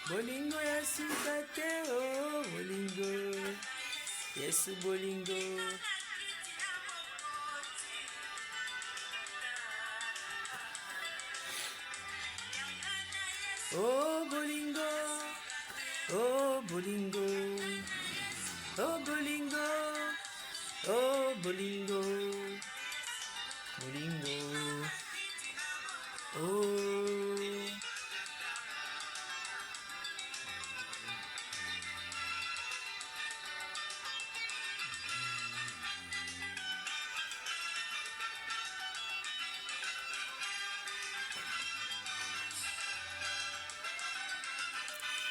Bolingo ya sika te, oh, bolingo. Yesu bolingo. Oh, bolingo. Oh, bolingo. Oh, bolingo. Oh, bolingo. Bolingo. Oh.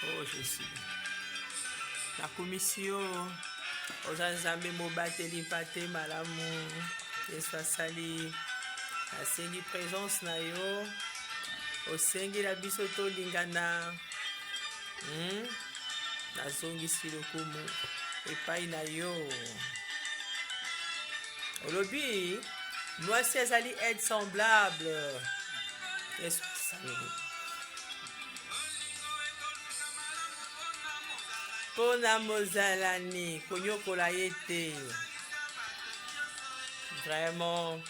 Oh, Jésus. La commission aux ensembles mobateli pate malamu Yesu asali asengi présence na yo osengi la biso tolingana nazongisi lokumu epai na yo olobi mwasi azali aide semblable Yesu asali pona mozalani konyokola ye te vraiment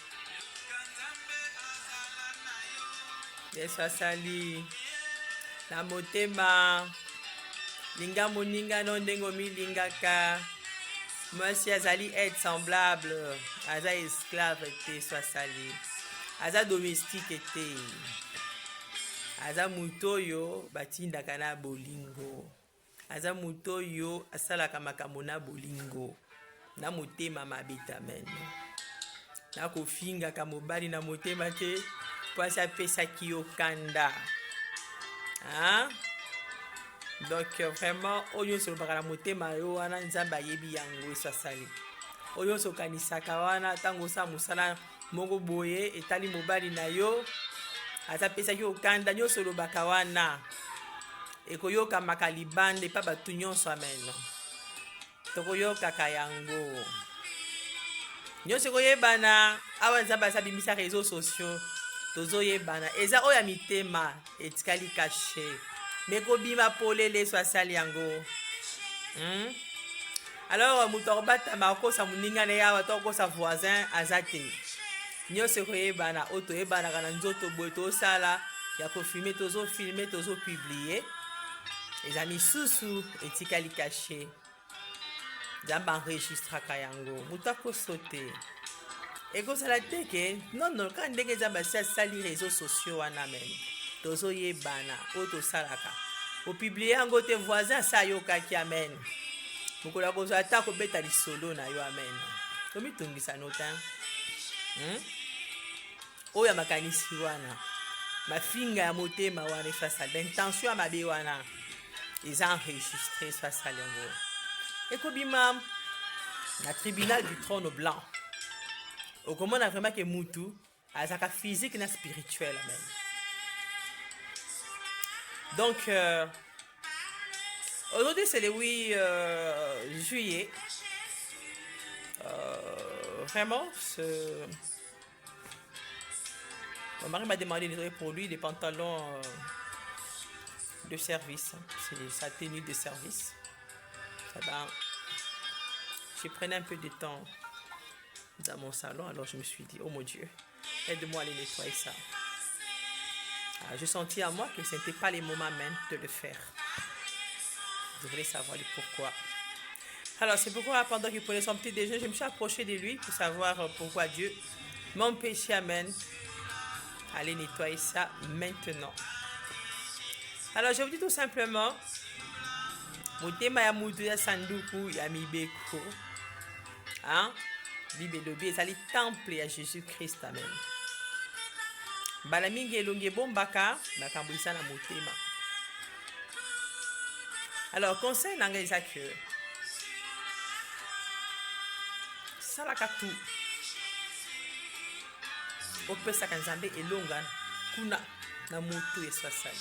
Yesu asali na motema linga moninga no ndenge omilingaka mwasi azali aide semblable aza esclave te Yesu asali aza domestique te aza moto oyo batindaka na bolingo aza moto oyo asalaka makambo na bolingo na motema mabeta mene na kofingaka mobali na motema te po asi apesaki yo kanda donc vraiment oyo nyonso olobaka na motema yo wana nzambe ayebi yango Yesu asali oyo nyonso okanisaka wana ntango osala mosala moko boye etali mobali na yo ati apesaki yo kanda nyonso olobaka wana ekoyokamaka libanda epa bato nyonso ameno tokoyokaka yango nyonso ekoyebana awa nzambe asabimisa réseaux sociaux tozoyebana eza oyo ya mitema etikali kashe mekobima polele Yesu asali yango alors moto akobatama akokosa moninga na ye awa to akokosa voisin aza te nyonso ekoyebana oyo toyebanaka na nzoto boye tosala ya kofilme tozofilme tozopublie eza misusu etikali kashe nzambe enregistraka yango moto akoso te ekozala te ke nono kaka ndenge nzambe asi asali réseaux sociaux wana mene tozoyebana oyo tosalaka opiblie yango te voisin asa ayokaki amen mokolo akozwa ata kobeta lisolo na yo amen tomitungisa nota oyo ya makanisi wana mafinga ya motema wana efasala baintention ya mabe wana eza enregistré efasala yango ekobima na tribunal du trône blanc okomona vraiment ke mutu azaka physique na spirituel amen donc aujourd'hui c'est le 8 juillet vraiment mon mari m'a demandé de nettoyer pour lui des pantalons de service c'est sa tenue de service je prenais un peu de temps dans mon salon, alors je me suis dit, oh mon Dieu, aide-moi à aller nettoyer ça. Alors, je sentis à moi que ce n'était pas le moment même de le faire. Je voulais savoir le pourquoi. Alors c'est pourquoi pendant qu'il prenait son petit déjeuner, je me suis approchée de lui pour savoir pourquoi Dieu m'empêchait, amen, aller nettoyer ça maintenant. Alors je vous dis tout simplement, motema ya mutu ya sanduku ya mibeko, Bible lobi ezali temple ya Jésus-Christ amen. Bala mingi elongi bombaka nakambulisa na motema. Alors conseil nanga eza que salaka tu opesaka nzambe elonga kuna na mutu esasali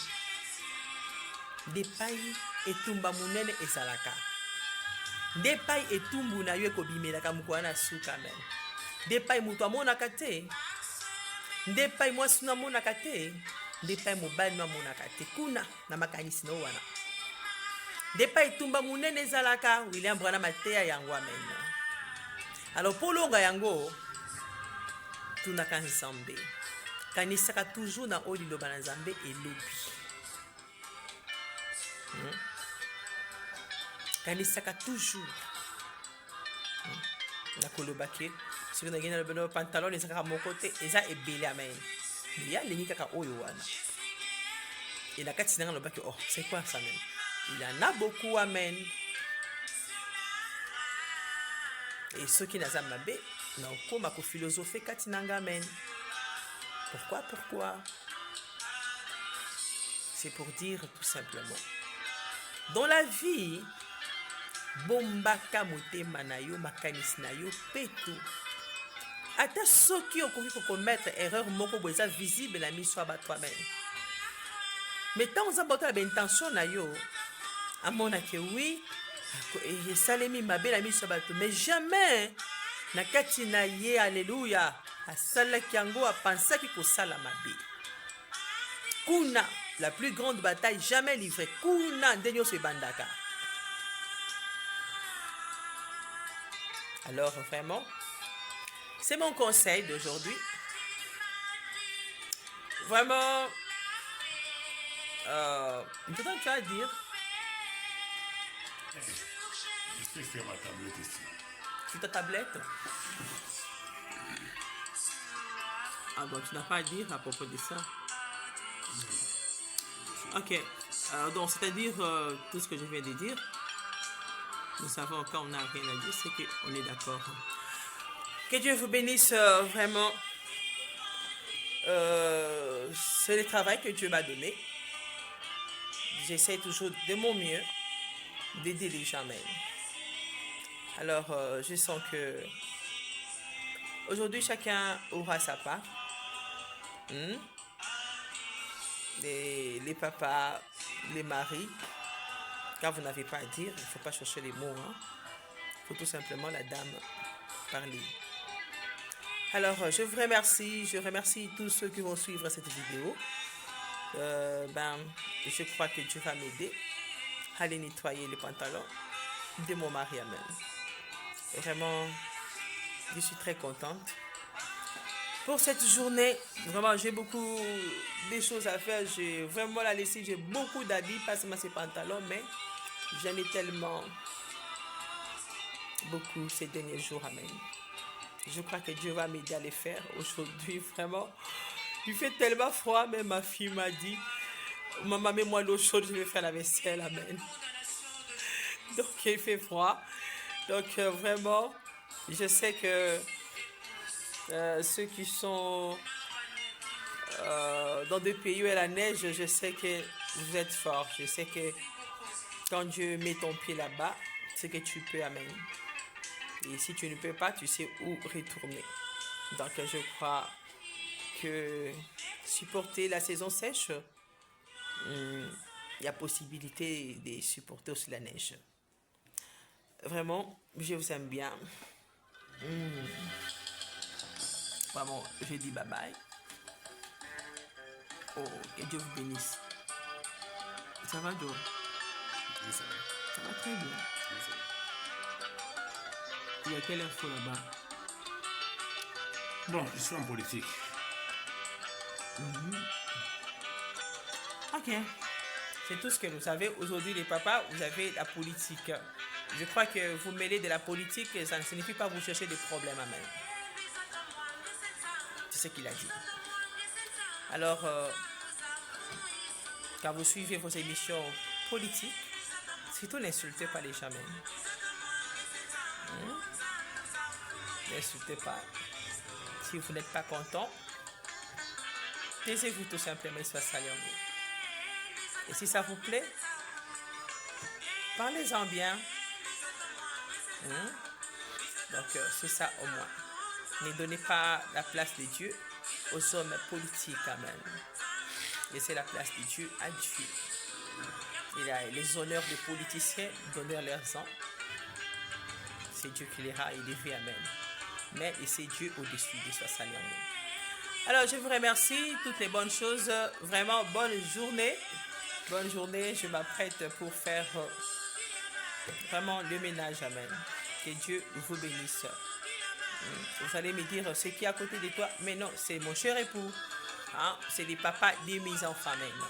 depai etumba munene ezalaka depai etumbu na yo ekobimelaka mokolo na suka amen depai moto amonaka te depai mwasi no amonaka te depai mobali no amonaka te kuna na makanisi no wana Depa itumba munene zalaka William Branham ateya yango amen. Alors pour longa yango tunaka nzambe. Kanisaka toujours na oyo liloba na nzambe elobi. Kanisaka toujours. Na koloba ke soki na gena le pantalon ezaka moko te eza ebele amen. Mais ya lingi kaka oyo wana. Et la kati nanga loba ke oh c'est quoi ça même? Il en a beaucoup amen. Et ceux qui n'azam mabe na okoma ko philosophie kati nanga amen. Pourquoi? C'est pour dire tout simplement. Dans la vie, bombaka motema na yo makanisi na yo petu. Ata soki okoki ko commettre erreur moko bo eza visible na miso ba toi-même. Mais tant on a la intention na yo amona ke oui et salemi mabe la miso ba toi mais jamais na kati na ye alléluia asalaki yango apensaki kosala mabe. Kuna la plus grande bataille jamais livrée. Kuna ndenyo se bandaka. Alors vraiment, c'est mon conseil d'aujourd'hui. Vraiment, maintenant tu vas dire. Je vais faire ma tablette ici. Sur ta tablette? Ah bon, tu n'as pas à dire à propos de ça. Ok, donc c'est-à-dire tout ce que je viens de dire, nous savons quand on n'a rien à dire, c'est qu'on est d'accord. Que Dieu vous bénisse vraiment. C'est le travail que Dieu m'a donné. J'essaie toujours de mon mieux d'aider les gens même. Alors, je sens que aujourd'hui, chacun aura sa part. Les papas, les maris, quand vous n'avez pas à dire, il ne faut pas chercher les mots. Il faut tout simplement la dame parler. Alors, je vous remercie. Je remercie tous ceux qui vont suivre cette vidéo. Je crois que Dieu va m'aider à aller nettoyer les pantalons de mon mari même. Vraiment, je suis très contente. Pour cette journée, vraiment, j'ai beaucoup de choses à faire. J'ai vraiment la lessive, j'ai beaucoup d'habits, pas seulement ces pantalons, mais j'en ai tellement beaucoup ces derniers jours. Amen. Je crois que Dieu va m'aider à les faire aujourd'hui, vraiment. Il fait tellement froid, mais ma fille m'a dit, maman, mets-moi l'eau chaude, je vais faire la vaisselle. Amen. Donc, il fait froid. Donc, vraiment, je sais que ceux qui sont dans des pays où il y a la neige, je sais que vous êtes forts. Je sais que quand Dieu met ton pied là-bas, c'est que tu peux, amen. Et si tu ne peux pas, tu sais où retourner. Donc, je crois que supporter la saison sèche, il y a possibilité de supporter aussi la neige. Vraiment, je vous aime bien. Vraiment, je dis bye bye. Oh, que Dieu vous bénisse. Ça va, Joe? Oui, ça va. Ça va très bien. Oui, ça va. Il y a quelle info là-bas? Bon, je suis en politique. Ok. C'est tout ce que vous savez. Aujourd'hui, les papas, vous avez la politique. Je crois que vous mêlez de la politique, ça ne signifie pas vous chercher des problèmes à même. C'est ce qu'il a dit. Alors, quand vous suivez vos émissions politiques, surtout n'insultez pas les gens même. N'insultez pas. Si vous n'êtes pas content, taisez-vous tout simplement, soit sali en vous. Et si ça vous plaît, parlez-en bien. Donc, c'est ça au moins. Ne donnez pas la place de Dieu aux hommes politiques quand même. Laissez la place de Dieu à Dieu. Il a les honneurs des politiciens, donnez leurs ans. C'est Dieu qui les a élevés, amen. Mais c'est Dieu au-dessus de soi, salut en nous. Alors, je vous remercie. Toutes les bonnes choses. Vraiment, bonne journée. Bonne journée, je m'apprête pour faire vraiment le ménage, amen. Que Dieu vous bénisse. Vous allez me dire, c'est qui à côté de toi? Mais non, c'est mon cher époux. Hein? C'est les papas de mes enfants même.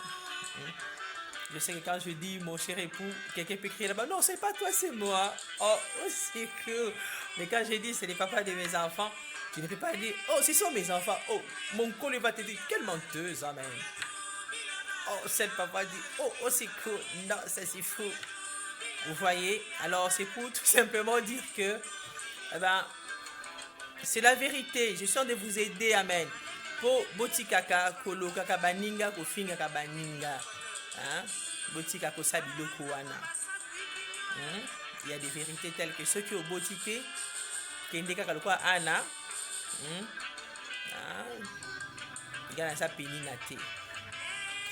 Je sais que quand je dis mon cher époux, quelqu'un peut crier là-bas, non, c'est pas toi, c'est moi. Oh, c'est cool. Mais quand je dis c'est les papas de mes enfants, je ne peux pas dire, oh, ce sont mes enfants. Oh, mon collègue va te dire, quelle menteuse, amen. Oh, cette papa dit, oh, c'est cool. Non, ça c'est fou. Vous voyez? Alors, c'est pour tout simplement dire que, eh ben, c'est la vérité. Je suis en train de vous aider, amen. Po botikaka kolo kaka baninga ko finga ka baninga. Hein? Botika ko sabiloko wana. Il y a des vérités telles que ceux qui ont botiqué, qui indiquent que le quoi ana, il y a ça péninaté.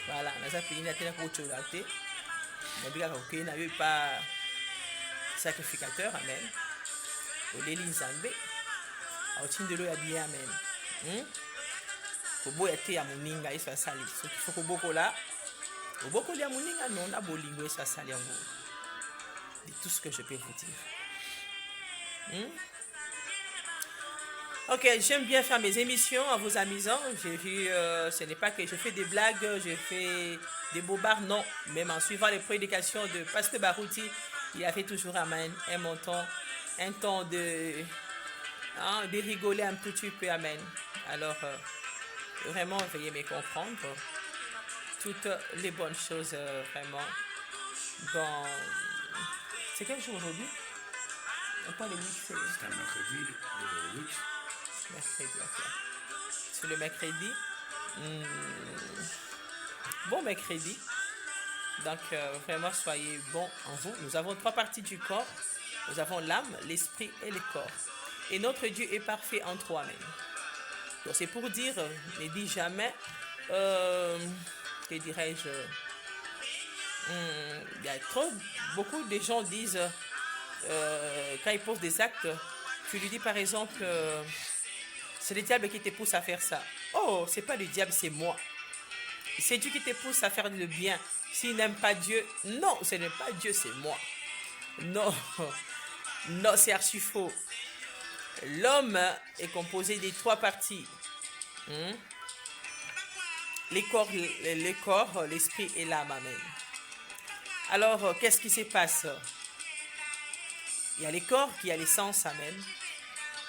Voilà, on a ça péninaté na ko cholaté. Mais bien que n'a pas sacrificateur, amen. Au délit nzambe. Au tin de l'eau ya bien, amen. Kobo ete ya muninga eso asali. So qu'il faut koboko là. Koboko ya muninga non na bolingo eso asali yango. C'est tout ce que je peux vous dire. Ok, j'aime bien faire mes émissions en vous amusant. J'ai vu, ce n'est pas que je fais des blagues, je fais des bobards, non. Même en suivant les prédications de Pasteur Barouti, il a fait toujours amen, un temps de rigoler un petit peu, amen. Alors, vraiment, veuillez me comprendre. Toutes les bonnes choses, vraiment. Bon, c'est quel jour aujourd'hui? Pas le 8, C'est un mercredi, le 8. Mercredi, ok. C'est le mercredi. Bon mercredi. Donc, vraiment, soyez bons en vous. Nous avons 3 parties du corps. Nous avons l'âme, l'esprit et le corps. Et notre Dieu est parfait en 3 même. Donc, c'est pour dire, ne dis jamais, que dirais-je, il y a beaucoup de gens disent, quand ils posent des actes, tu lui dis par exemple, c'est le diable qui te pousse à faire ça. Oh, c'est pas le diable, c'est moi. C'est Dieu qui te pousse à faire le bien. S'il n'aime pas Dieu, non, ce n'est pas Dieu, c'est moi. Non, non, c'est archi faux. L'homme est composé des 3 parties. Le corps, l'esprit et l'âme. Amen. Alors, qu'est-ce qui se passe? Il y a le corps qui a l'essence, amen.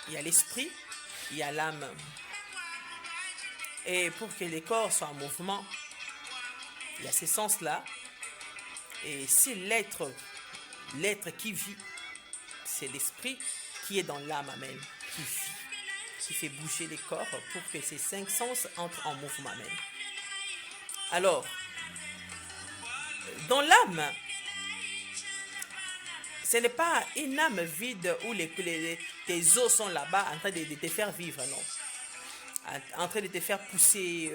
Il y a l'esprit, il y a l'âme. Et pour que le corps soit en mouvement, il y a ces sens-là. Et c'est l'être qui vit. C'est l'esprit qui est dans l'âme, amen, qui vit, qui fait bouger les corps pour que ces 5 sens entrent en mouvement, amen. Alors, dans l'âme, ce n'est pas une âme vide où tes os sont là-bas en train de te faire vivre, non. En train de te faire pousser,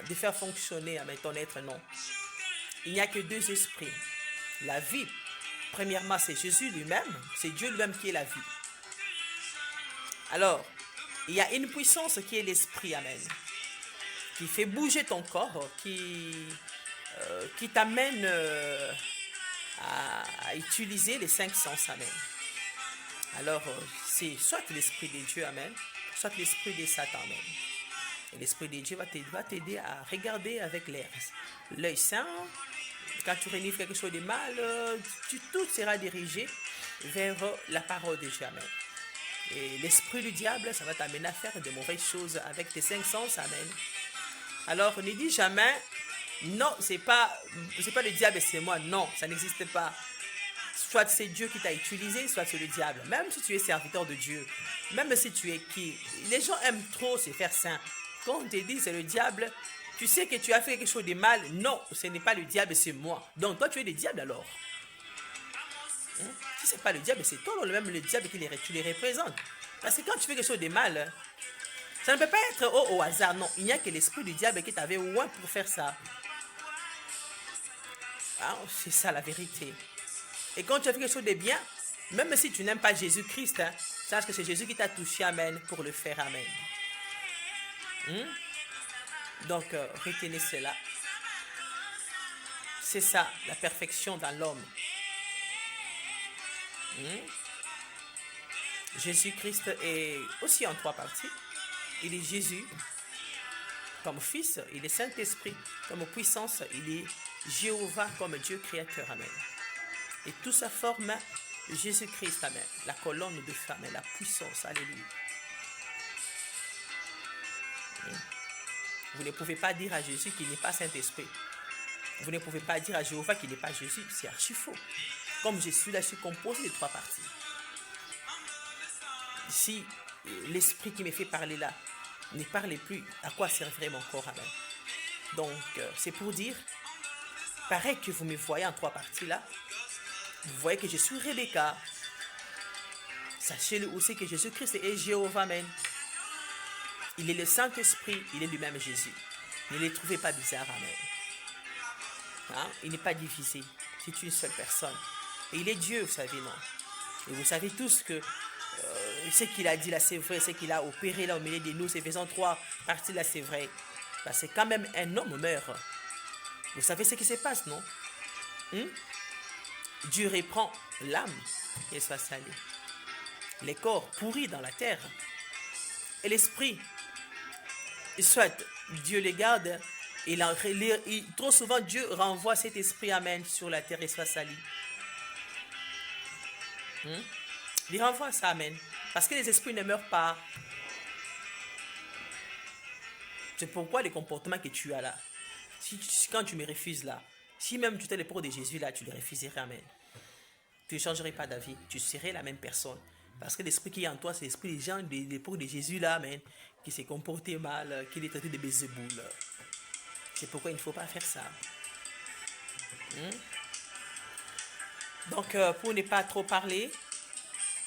de faire fonctionner avec ton être, non. Il n'y a que 2 esprits. La vie, premièrement, c'est Jésus lui-même, c'est Dieu lui-même qui est la vie. Alors, il y a une puissance qui est l'esprit, amen, qui fait bouger ton corps, qui t'amène à utiliser les 5 sens, amen. Alors, c'est soit l'esprit de Dieu, amen, soit l'esprit de Satan, amen. Et l'esprit de Dieu va t'aider à regarder avec l'œil saint. Quand tu renifles quelque chose de mal, tout sera dirigé vers la parole de Dieu, amen. Et l'esprit du diable, ça va t'amener à faire de mauvaises choses avec tes 5 sens, amen. Alors, ne dis jamais, non, c'est pas le diable, c'est moi. Non, ça n'existe pas. Soit c'est Dieu qui t'a utilisé, soit c'est le diable. Même si tu es serviteur de Dieu, même si tu es qui, les gens aiment trop se faire saint. Quand on te dit c'est le diable, tu sais que tu as fait quelque chose de mal. Non, ce n'est pas le diable, c'est moi. Donc toi, tu es le diable alors. Si ce n'est pas le diable, c'est toi même le diable qui tu les représentes. Parce que quand tu fais quelque chose de mal, ça ne peut pas être au hasard. Non, il n'y a que l'esprit du diable qui t'avait oint pour faire ça. Ah, c'est ça la vérité. Et quand tu as fait quelque chose de bien, même si tu n'aimes pas Jésus-Christ, sache que c'est Jésus qui t'a touché, amen, pour le faire, amen. Donc, retenez cela. C'est ça, la perfection dans l'homme. Jésus-Christ est aussi en 3 parties. Il est Jésus comme Fils, il est Saint-Esprit comme puissance, il est Jéhovah comme Dieu créateur. Amen. Et tout ça forme Jésus-Christ. Amen. La colonne de feu. Amen. La puissance. Alléluia. Vous ne pouvez pas dire à Jésus qu'il n'est pas Saint-Esprit. Vous ne pouvez pas dire à Jéhovah qu'il n'est pas Jésus. C'est archi faux. Comme je suis là, je suis composé de 3 parties. Si l'esprit qui me fait parler là ne parle plus, à quoi servirait mon corps? Amen. Donc, c'est pour dire, pareil que vous me voyez en 3 parties là, vous voyez que je suis Rebecca. Sachez-le aussi que Jésus-Christ est Jéhovah. Amen. Il est le Saint-Esprit, il est lui-même Jésus. Ne les trouvez pas bizarres. Amen. Hein? Il n'est pas divisé. C'est une seule personne. Et il est Dieu, vous savez, non? Et vous savez tous que ce qu'il a dit là, c'est vrai. Ce qu'il a opéré là au milieu de nous, c'est faisant 3 parties là, c'est vrai. Parce que quand même un homme meurt. Vous savez ce qui se passe, non? Dieu reprend l'âme et soit salé. Les corps pourris dans la terre. Et l'esprit, soit Dieu les garde. Et trop souvent, Dieu renvoie cet esprit, amen, sur la terre et soit sali. Il renvoie ça, amen. Parce que les esprits ne meurent pas. C'est pourquoi les comportements que tu as là, quand tu me refuses là, si même tu étais l'époux de Jésus là, tu le refuserais, amen. Tu ne changerais pas d'avis, tu serais la même personne. Parce que l'esprit qui est en toi, c'est l'esprit des gens, de l'époux de Jésus là, amen, qui s'est comporté mal, qui est traité de Bézéboul. C'est pourquoi il ne faut pas faire ça. Donc, pour ne pas trop parler,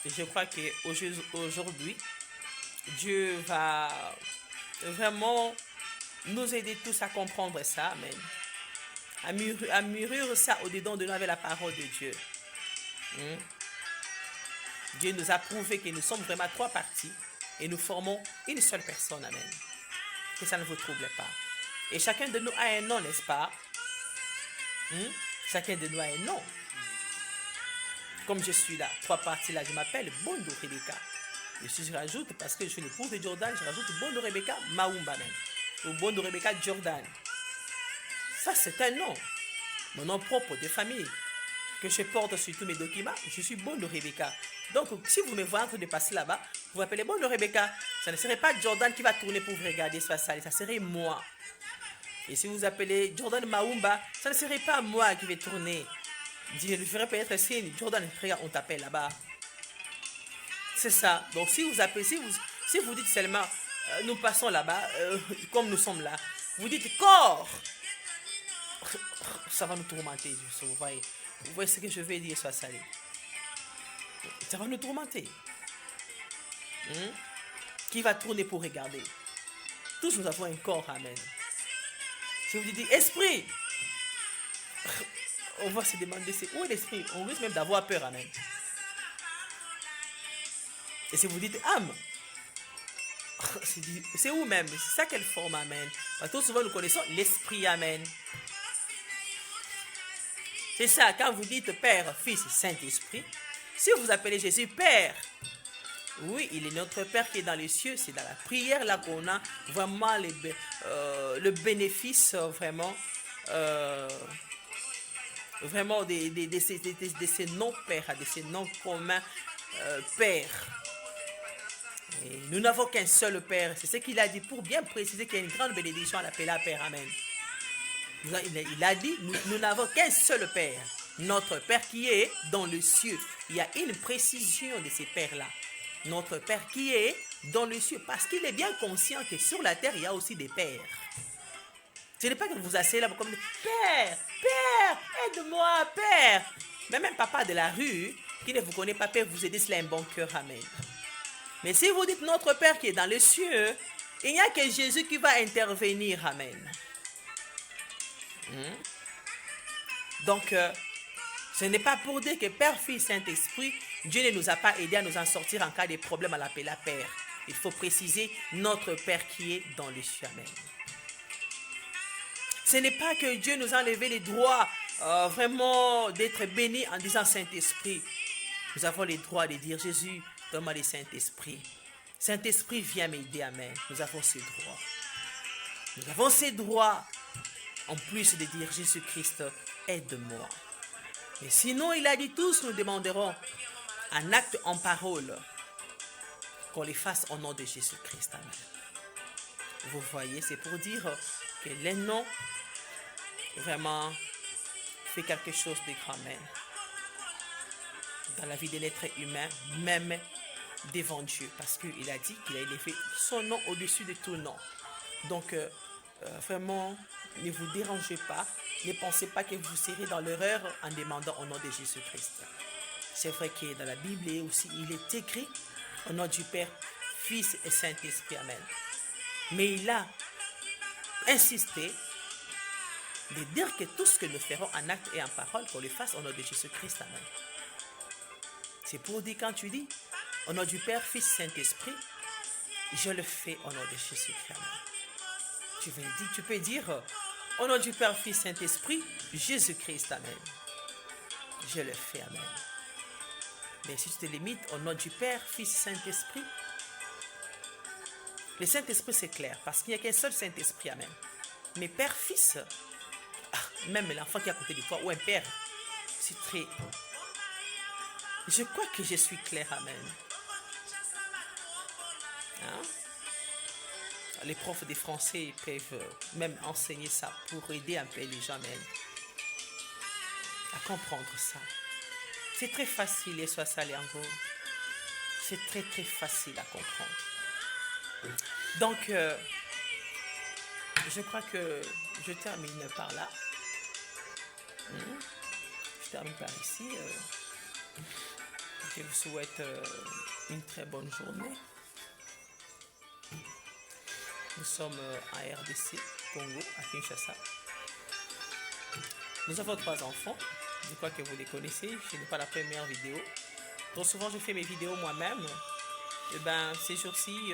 je crois qu'aujourd'hui, Dieu va vraiment nous aider tous à comprendre ça, amen. À mûrir ça au-dedans de nous avec la parole de Dieu. Dieu nous a prouvé que nous sommes vraiment 3 parties et nous formons une seule personne, amen. Que ça ne vous trouble pas. Et chacun de nous a un nom, n'est-ce pas? Chacun de nous a un nom. Comme je suis là, 3 parties là, je m'appelle Bondo Rebecca. Et si je rajoute, parce que je suis l'épouse de Jordan, je rajoute Bondo Rebecca Maoumba même. Ou Bondo Rebecca Jordan. Ça, c'est un nom. Mon nom propre de famille. Que je porte sur tous mes documents, je suis Bondo Rebecca. Donc, si vous me voyez en train de passer là-bas, vous m'appelez Bondo Rebecca. Ça ne serait pas Jordan qui va tourner pour vous regarder, ça serait moi. Et si vous appelez Jordan Maoumba, ça ne serait pas moi qui vais tourner. Je le ferai peut-être signe. Jordan, on t'appelle là-bas. C'est ça. Donc, si vous appelez, si vous dites seulement, nous passons là-bas, comme nous sommes là, vous dites corps, ça va nous tourmenter. Vous voyez ce que je vais dire, soit salé. Ça va nous tourmenter. Qui va tourner pour regarder? Tous nous avons un corps, amen. Si vous dites esprit, on va se demander c'est où est l'esprit? On risque même d'avoir peur, amen. Et si vous dites âme, c'est où même? C'est ça quelle forme, amen. Parce que souvent nous connaissons l'esprit, amen. C'est ça, quand vous dites Père, Fils, Saint-Esprit, si vous appelez Jésus Père, oui, il est notre Père qui est dans les cieux, c'est dans la prière là qu'on a vraiment le bénéfice vraiment de ces noms Père, de ces noms communs Père. Et nous n'avons qu'un seul Père, c'est ce qu'il a dit pour bien préciser qu'il y a une grande bénédiction à l'appeler Père, amen. Il a dit, nous n'avons qu'un seul Père, notre Père qui est dans le cieux. Il y a une précision de ces Pères-là. Notre Père qui est dans le cieux, parce qu'il est bien conscient que sur la terre, il y a aussi des pères. Ce n'est pas que vous vous asseyez là comme Père, Père, aide-moi, Père. Mais même papa de la rue, qui ne vous connaît pas, Père, vous aidez, cela un bon cœur, amen. Mais si vous dites notre Père qui est dans les cieux, il n'y a que Jésus qui va intervenir, amen. Donc, ce n'est pas pour dire que Père, Fils, Saint-Esprit, Dieu ne nous a pas aidés à nous en sortir en cas de problème à l'appeler Père. Il faut préciser notre Père qui est dans les cieux. Amen. Ce n'est pas que Dieu nous a enlevé les droits vraiment d'être béni en disant Saint-Esprit. Nous avons le droit de dire Jésus, donne-moi le Saint-Esprit. Saint-Esprit, viens m'aider, amen. Nous avons ce droit. Nous avons ce droit, en plus de dire Jésus-Christ, aide-moi. Mais sinon, il a dit tous, nous demanderons en acte, en parole, qu'on les fasse au nom de Jésus-Christ, amen. Vous voyez, c'est pour dire que les noms vraiment fait quelque chose de grand, amen. Dans la vie de l'être humain, même devant Dieu, parce qu'il a dit qu'il a élevé son nom au-dessus de tout nom. Donc, vraiment, ne vous dérangez pas, ne pensez pas que vous serez dans l'erreur en demandant au nom de Jésus-Christ. C'est vrai que dans la Bible aussi, il est écrit au nom du Père, Fils et Saint-Esprit, amen. Mais il a insisté de dire que tout ce que nous ferons en acte et en parole, qu'on le fasse au nom de Jésus-Christ, amen. C'est pour dire, quand tu dis au nom du Père, Fils, Saint-Esprit, je le fais au nom de Jésus-Christ, amen. Tu peux dire au nom du Père, Fils, Saint-Esprit, Jésus-Christ, amen. Je le fais, amen. Mais si tu te limites au nom du Père, Fils, Saint-Esprit, le Saint-Esprit c'est clair, parce qu'il n'y a qu'un seul Saint-Esprit, amen. Mais Père, Fils, même l'enfant qui est à côté de toi, ou un Père, c'est très... Je crois que je suis clair, amen. Hein? Les profs de français peuvent même enseigner ça pour aider un peu les gens, amen, à comprendre ça. C'est très facile, et soit ça, Léango. C'est très, très facile à comprendre. Donc, je crois que je termine par là. Je termine par ici. Je vous souhaite une très bonne journée. Nous sommes en RDC, Congo, à Kinshasa. Nous avons 3 enfants. Je crois que vous les connaissez. Ce n'est pas la première vidéo. Donc souvent, je fais mes vidéos moi-même. Et ben, ces jours-ci,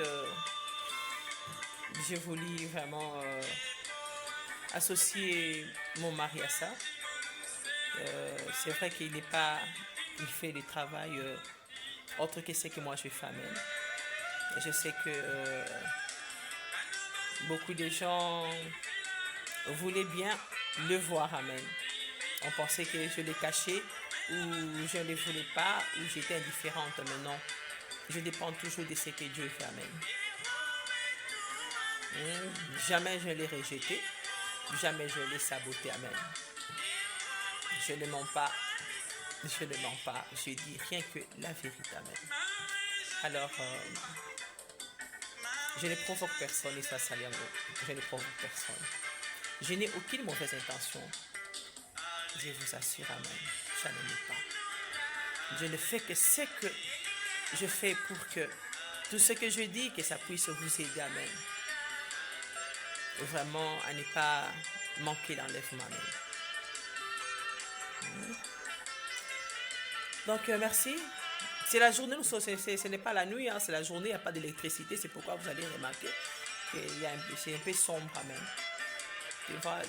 j'ai voulu vraiment associer mon mari à ça. C'est vrai qu'il n'est pas... Il fait du travail autre que ce que moi je fais, amen. Je sais que beaucoup de gens voulaient bien le voir, amen. On pensait que je l'ai caché ou je ne le voulais pas ou j'étais indifférente, mais non. Je dépends toujours de ce que Dieu fait, amen. Jamais je l'ai rejeté, jamais je l'ai saboté, amen. Je ne mens pas. Je ne mens pas, je dis rien que la vérité, amen. Alors, je ne provoque personne, et ça salue en vous. Je ne provoque personne. Je n'ai aucune mauvaise intention. Je vous assure, amen. Je n'en ai pas. Je ne fais que ce que je fais pour que tout ce que je dis, que ça puisse vous aider, amen. Vraiment, à ne pas manquer l'enlèvement, amen. Donc, merci. C'est la journée, ce n'est pas la nuit, hein, c'est la journée, il n'y a pas d'électricité. C'est pourquoi vous allez remarquer que c'est un peu sombre, amen. Tu vois,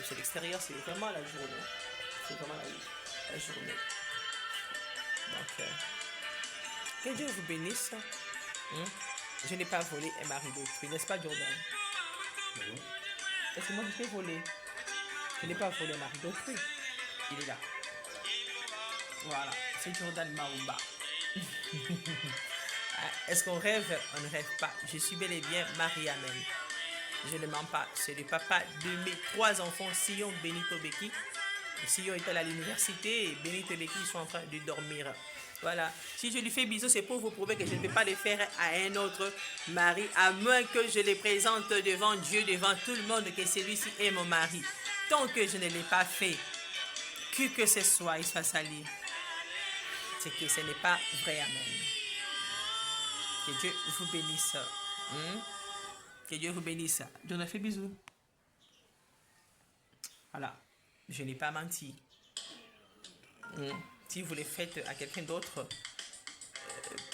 c'est l'extérieur, c'est vraiment la journée. C'est vraiment la journée. Donc, que Dieu vous bénisse. Je n'ai pas volé un mari d'autrui, n'est-ce pas, Jordan? Est-ce que moi, je t'ai volé? Je n'ai pas volé un mari d'autrui. Il est là. Voilà, c'est Jordan Maumba. Est-ce qu'on rêve? On ne rêve pas. Je suis bel et bien mariée, amen. Je ne mens pas. C'est le papa de mes 3 enfants, Sion, Benito, Beki. Sion est à l'université et Benito et Beki sont en train de dormir. Voilà. Si je lui fais bisous, c'est pour vous prouver que je ne peux pas les faire à un autre mari, à moins que je les présente devant Dieu, devant tout le monde, que celui-ci est mon mari. Tant que je ne l'ai pas fait, que ce soit, il soit sali. C'est que ce n'est pas vrai, amen. Que Dieu vous bénisse. Que Dieu vous bénisse. Dieu nous fait bisous. Voilà. Je n'ai pas menti. Si vous le faites à quelqu'un d'autre,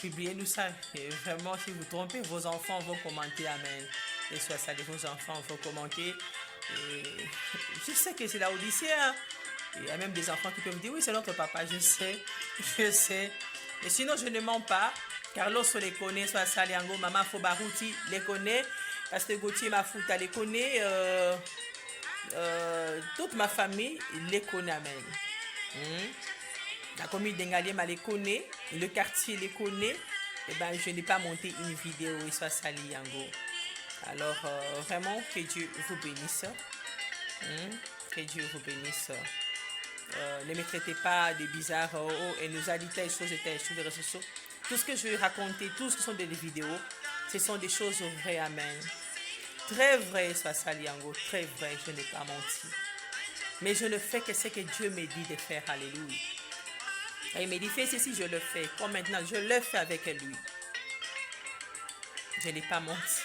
publiez-nous ça. Et vraiment, si vous trompez, vos enfants vont commenter, amen. Et soit ça, vos enfants vont commenter. Et je sais que c'est la Odyssée, hein. Il y a même des enfants qui peuvent me dire, oui, c'est notre papa, je sais, je sais. Mais sinon, je ne mens pas. Carlos les connaît, soit Saliango, Maman Fobarouti les connaît, Pasteur Gauthier Mafuta les connaît, toute ma famille les connaît, amen. La commune d'Engaliem les connaît, le quartier les connaît. Et ben, je n'ai pas monté une vidéo, et soit Saliango. Alors, vraiment, que Dieu vous bénisse. Que Dieu vous bénisse. Ne me traitez pas de bizarre. Oh, elle nous a dit telle chose et telle chose, les réseaux sociaux. Tout ce que je vais raconter, tout ce qui sont des vidéos, ce sont des choses vraies, amen. Très vrai, soit Saliango, très vrai, je n'ai pas menti. Mais je ne fais que ce que Dieu me dit de faire, alléluia. Et il me dit, fais ceci, je le fais. Comme maintenant, je le fais avec lui. Je n'ai pas menti.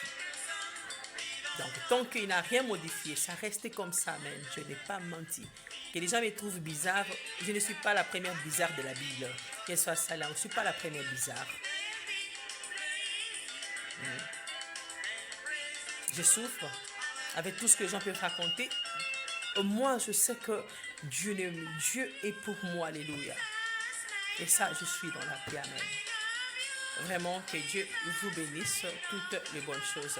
Donc, tant qu'il n'a rien modifié, ça reste comme ça même. Je n'ai pas menti. Que les gens me trouvent bizarre, je ne suis pas la première bizarre de la Bible. Qu'elle soit ça là, je ne suis pas la première bizarre. Je souffre avec tout ce que les gens peuvent raconter. Moi, je sais que Dieu est pour moi, alléluia. Et ça, je suis dans la paix, amen. Vraiment, que Dieu vous bénisse toutes les bonnes choses.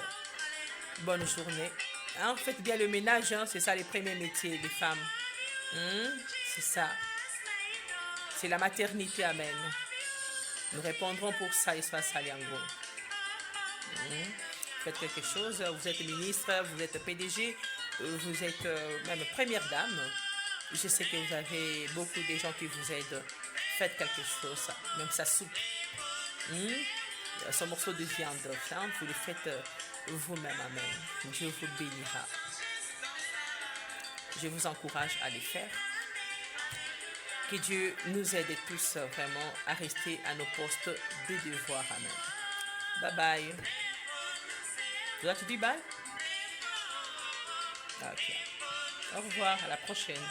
Bonne journée. En fait, bien le ménage, c'est ça les premiers métiers des femmes. C'est ça. C'est la maternité, amen. Nous répondrons pour ça, et soit Saliango. Faites quelque chose, vous êtes ministre, vous êtes PDG, vous êtes même première dame. Je sais que vous avez beaucoup de gens qui vous aident. Faites quelque chose, même sa soupe. Ce morceau de viande, vous le faites vous-même, amen. Dieu vous bénira. Je vous encourage à le faire. Que Dieu nous aide tous vraiment à rester à nos postes de devoir, amen. Bye bye. Toi, tu dis bye? Ok. Au revoir, à la prochaine.